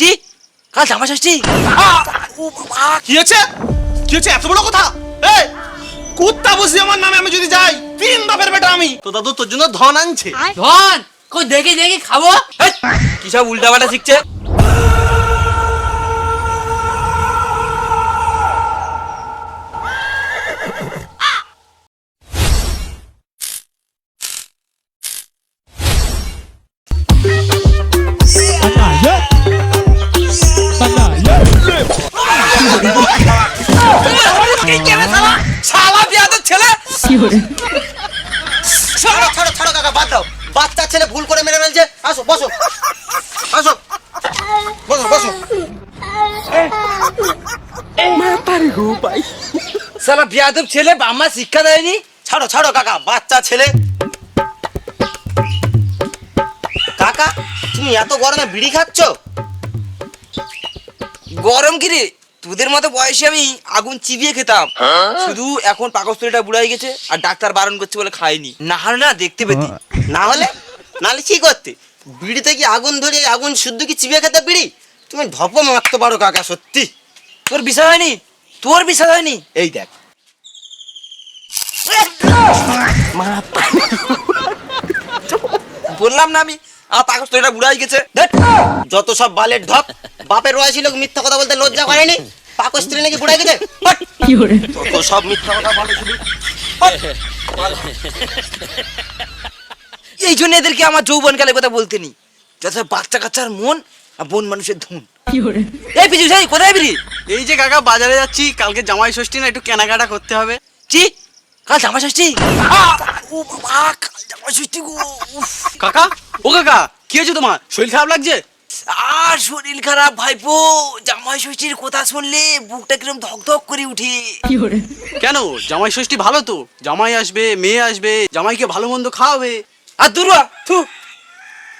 জি কাল জামাই ষষ্ঠী। কি হচ্ছে কি হচ্ছে এত বড় কথা? এই কুত্তা বসি আমার নামে, আমি যদি যাই 3 বাপের বেটা আমি। তো দাদু তোর জন্য ধন আনছে। ধন কই দেখি দেখি খাবো। কি সব উল্টাপাল্টা শিখছে। শালা বিয়াদব ছেলে। ছাড়ো ছাড়ো ছাড়ো কাকা, বাদ দাও। বাচ্চা ছেলে ভুল করে মেরে ফেলছে। আসো বসো আসো, বসো বসো। শালা বিয়াদব ছেলে, বাম্মা শিক্ষা দেয়নি। ছাড়ো ছাড়ো কাকা, বাচ্চা ছেলে। কাকা তুমি এত গরমে বিড়ি খাচ্ছ? গরম কি রে, তোদের মতো বয়সে আমি আগুন চিবিয়ে খেতাম। শুধু এখন পাকস্থলীটা বুড়াই গেছে আর ডাক্তার বারণ করছে বলে খাইনি, না হলে না দেখতে পেতি। না হলে নালে কি করতে? বিড়িতে কি আগুন ধরে আগুন শুদ্ধ কি চিবিয়ে খেতে বিড়ি? তুমি ধপ মারতে পারো কাকা, সত্যি। তোর বিষয় হয়নি, তোর বিষয় হয়নি। এই দেখ বললাম না আমি, আমার পাকস্থলীটা বুড়াই গেছে। যত সব বালের ঢপ। বাপের বয়সী লোক মিথ্যা কথা বলতে লজ্জা করেনি? পাকস্থলী নাকি বুড়াই গেছে? যত সব মিথ্যা কথা বলে শুধু। এই জন্য এদেরকে আমার যৌবনকালে কথা বলতে নি, যত বাচ্চা কাচ্চার মন আর বোন মানুষের ধুন। এই পিছু যাই কোথায় বিরি? এই যে কাকা বাজারে যাচ্ছি, কালকে জামাই ষষ্ঠী না, একটু কেনাকাটা করতে হবে। চি কাল জামাই ষষ্ঠী। ও বাবা কাল জামাই ষষ্ঠী গো। উফ। কাকা ও কাকা কি হয়েছে তোমার? শরীর খারাপ লাগছে? আর শরীর খারাপ ভাইপো, জামাই ষষ্ঠীর কথা শুনলে বুকটা কিরম ধক ধক করে উঠে। কেন? জামাই ষষ্ঠী ভালো তো, জামাই আসবে, মেয়ে আসবে, জামাইকে ভালো মন্দ খাওয়াবে। আর দুর্বা থু,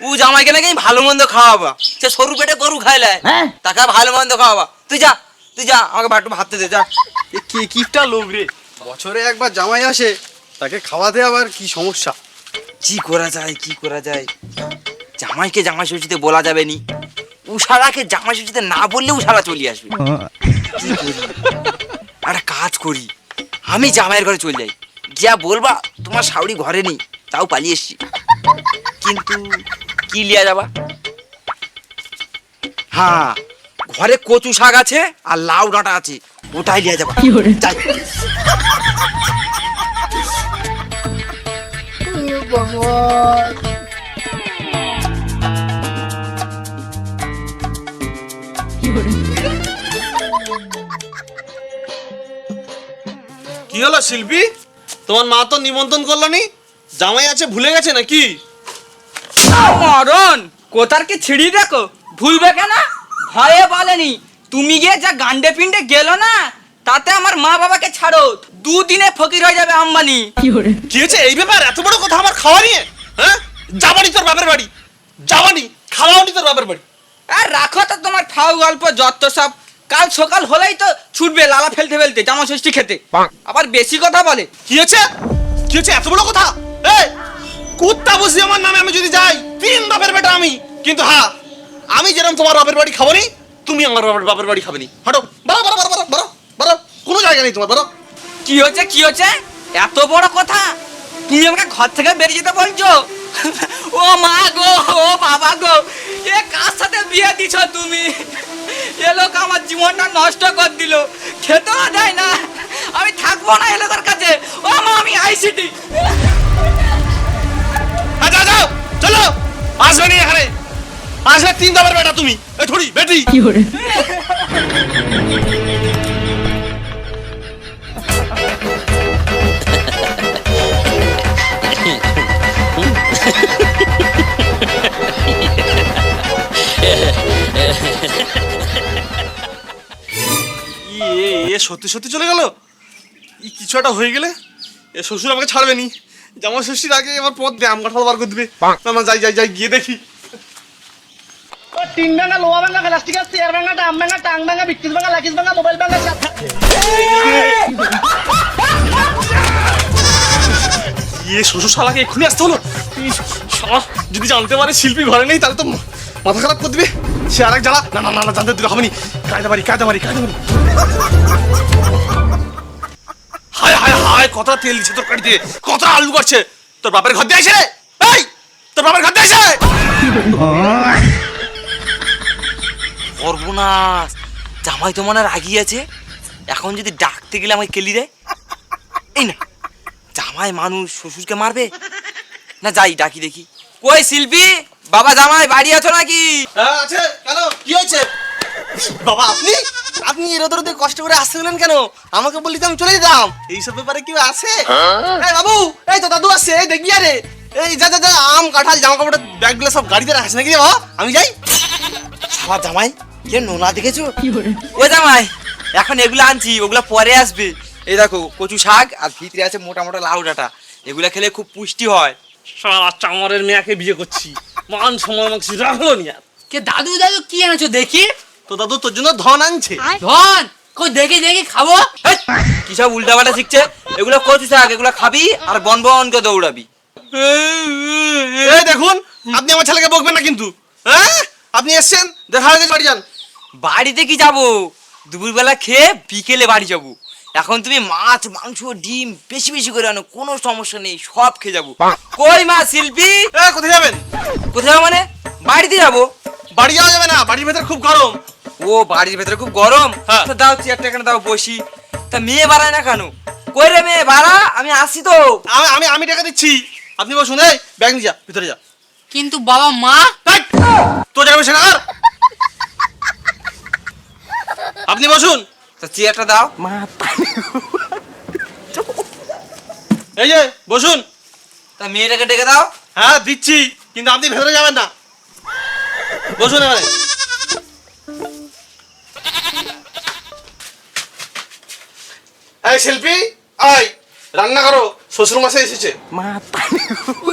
ও জামাইকে নাকি ভালো মন্দ খাওয়াবা, সে সরু পেটে গরু খাইলায়, তাকে ভালো মন্দ খাওয়াবা। তুই যা তুই যা, আমাকে একটু ভাবতে দে যা। এ কি কিপটা লোক রে, বছরে একবার জামাই আসে, তাকে খাওয়াতে আবার কি সমস্যা? কি করা যায় কি করা যায়? জামাইকে জামাই ষষ্ঠীতে বলা যাবে নি, উষারাকে জামাই ষষ্ঠীতে না বললে উষারা চলে আসবে। কি করি? একটা কাজ করি, আমি জামাইয়ের ঘরে চলে যাই, যা বলবা তোমার শাউরি ঘরে নেই, তাও পালিয়ে এসছি। কিন্তু কি লিয়া যাবা? হ্যাঁ, ঘরে কচু শাক আছে আর লাউ ডাঁটা আছে, ওটাই লিয়া যাবা। যাই। কি হলো শিল্পী, তোমার মা তো নিমন্ত্রণ করলানি, জামাই আছে ভুলে গেছে নাকি? মরণ কোথার কি ছিড়ি দেখো, ভুলবে কেন? ভয়ে বলেনি, তুমি গিয়ে যা গান্ডে পিন্ডে গেল না, তাতে আমার মা বাবাকে ছাড়ো, 2 দিনে ফকির হয়ে যাবে আম্বানি। কি হয়েছে এই ব্যাপার? এত বড় কথা আমার খাওয়া নিয়ে? হ্যাঁ, যাবানি তোর বাপের বাড়ি, যাবানি, খাওয়ানি তোর বাপের বাড়ি। আর রাখো তো তোমার ফাউ গল্প যত সব, কাল সকাল হলেই তো ছুটবে লালা ফেলতে ফেলতে জামা ষষ্ঠী খেতে, আবার বেশি কথা বলে। কি হয়েছে কি হয়েছে এত বড় কথা? এই কুত্তা বসি আমার নামে, আমি যদি যাই 3 বাপের বেটা আমি। কিন্তু হ্যাঁ, আমি যেরকম তোমার বাপের বাড়ি খাবো নি, তুমি আমার বাপের বাড়ি খাবে নি। হাঁটো, বাড়ো বাড়ো বাড়ো বাড়ো বাড়ো, কোনো জায়গা নেই তোমার, বাড়ো। কি হচ্ছে এত বড় কথা? তুমি আমাকে ঘর থেকে বেরিয়ে যেতে বলছো? ও মা গো, ও বাবা গো, এ কার সাথে বিয়ে দিছ তুমি? এ লোক আমার জীবনটা নষ্ট করে দিল, খেতেও দেয় না, আমি থাকবো না এ লোকের কাছে। ও মা আমি আইসিটি। যাও যাও চলো, আসবে নি এখানে, আসবে 3 বাপের বেটা তুমি, এই থুড়ি বেটি। এ সত্যি সত্যি চলে গেল? কিছু একটা হয়ে গেলে এ শ্বশুর আমাকে ছাড়বে নি, জামা ষষ্ঠীর আগে আমার পথ দিয়ে আম কাঁঠাল বার করে দিবে। না যাই যাই যাই গিয়ে দেখি। টিন ভাঙা, লোহা ভাঙা, প্লাস্টিক আছে, চেয়ার ভাঙা, টাম ভাঙা, টাং ভাঙা, বিক্রিস ভাঙা, লাকিস ভাঙা, মোবাইল ভাঙা, শ্বশুর শালাকে এক্ষুনি আসতে হলো। যদি জানতে পারে শিল্পী ঘরে নেই, তাহলে তো মাথা খারাপ করে দিবে সে আরেক জ্বালা। না না না না, জানতে দিলে হবে নি। কায়দা মারি কায়দা মারি কায়দা মারি। হায় হায় হায়, কতটা তেল দিচ্ছে তরকারিতে, কতটা আলু করছে। তোর বাপের ঘর দিয়ে আসে রে, এই তোর বাপের ঘর দিয়ে আসে। সর্বনাশ, জামাই তো মনে হয় রাগিয়েছে। এখন যদি ডাকতে গেলে আমাকে কেলি দেয়। এই না, জামাই মানুষ শ্বশুরকে মারবে না, যাই ডাকি দেখি। কই শিল্পী, বাবা জামাই বাড়ি আছো নাকি? হ্যাঁ আছে, কেন কি হয়েছে? বাবা আপনি আপনি এরোদ রোদে কষ্ট করে আসতে গেলেন কেন? আমাকে বললি তো আমি চলে যেতাম। এইসব ব্যাপারে কি আছে? এই বাবু, এই তো দাদু আসছে, এই দেখবি আরে। এই যা যা যা, আম কাঁঠাল জামা কাপড় ব্যাগগুলো সব গাড়িতে রাখিস নাকি রে বাবা? আমি যাই। শালা জামাই কে নোনা দেখেছো? ও জামাই, এখন এগুলো আনছি, ওগুলো পরে আসবে। এই দেখো কচু শাক আর ভিতরে আছে মোটা মোটা লাউ ডাঁটা। এগুলা খেলে খুব পুষ্টি হয়। সারা চামারের মেয়াকে বিয়ে করছি, মান সময় আমাকে রাখলো নি আর। কে দাদু দাদু কি এনেছো দেখি? তো দাদু তোর জন্য ধন আনছে। ধন কই দেখি দেখি খাবো। হেৎ, কি সব উল্টাপাল্টা শিখছে? এগুলো কচু শাক, এগুলো খাবি আর বন বন করে দৌড়াবি। এই দেখুন, আপনি আমার ছেলেকে বকবেন না কিন্তু। হ্যাঁ, আপনি এসছেন, দেখা হয়ে গেছে, বাড়ি যান। বাড়িতে কি যাবো? দুপুরবেলা খেয়ে বিকেলে বাড়ি যাবো। এখন তুমি মাছ মাংস ডিম বেশি বেশি করে আনো, কোনো সমস্যা নেই, সব খেয়ে যাবো। কই মা শিল্পী? এই কোথায় যাবেন? কোথায় যাবো মানে? বাড়িতে যাবো। বাড়ি যাওয়া যাবে না, বাড়ির ভেতর খুব গরম। ও বাড়ির ভেতরে খুব গরম? হ্যাঁ। তো দাও চেয়ারটা এখানে দাও, বসি। তা মেয়ে বাড়ায় না কেন? কই রে মেয়ে বাড়া, আমি আসি তো। আমি আমি আমি টাকা দিচ্ছি, আপনি বসুন। এই ব্যাগ নিয়ে যা, ভিতরে যা। কিন্তু বাবা মা। এই, তোর জায়গা বসে না আর। আপনি বসুন। তা চেয়ারটা দাও। এই যে বসুন। তা মেয়েটাকে ডেকে দাও। হ্যাঁ দিচ্ছি, কিন্তু আপনি ভেতরে যাবেন না। বসুন এবারে। এই শিল্পী, আয় রান্না করো, শ্বশুর মশাই এসেছে।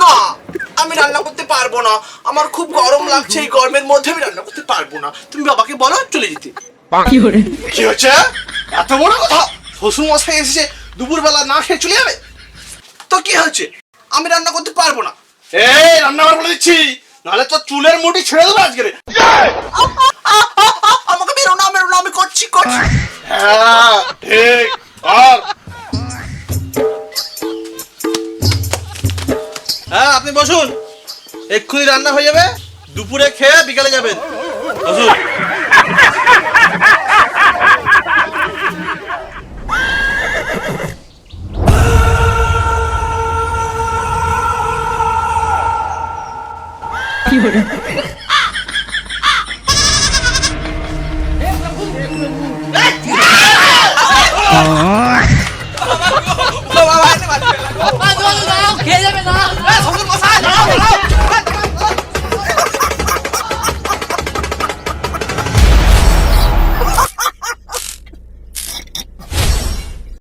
না, আমি রান্না করতে পারবো না, আমার খুব গরম লাগছে, এই গরমের মধ্যে আমি রান্না করতে পারবো না। তুমি বাবাকে বলো চলে যেতে। কি হচ্ছে? এত বড় কথা, শ্বশুর মশাই এসেছে, দুপুরবেলা না খেয়ে চলে যাবে? তো কি হয়েছে, আমি রান্না করতে পারবো না। এই রান্না করে বলে দিচ্ছি, নাহলে তো চুলের মুঠি ছেড়ে দেবো আজকে। আমাকে মেরো না, মেরো না, আমি করছি করছি। হ্যাঁ ঠিক। আর হ্যাঁ আপনি বসুন, এক্ষুনি রান্না হয়ে যাবে, দুপুরে খেয়ে বিকালে যাবেন। বসুন।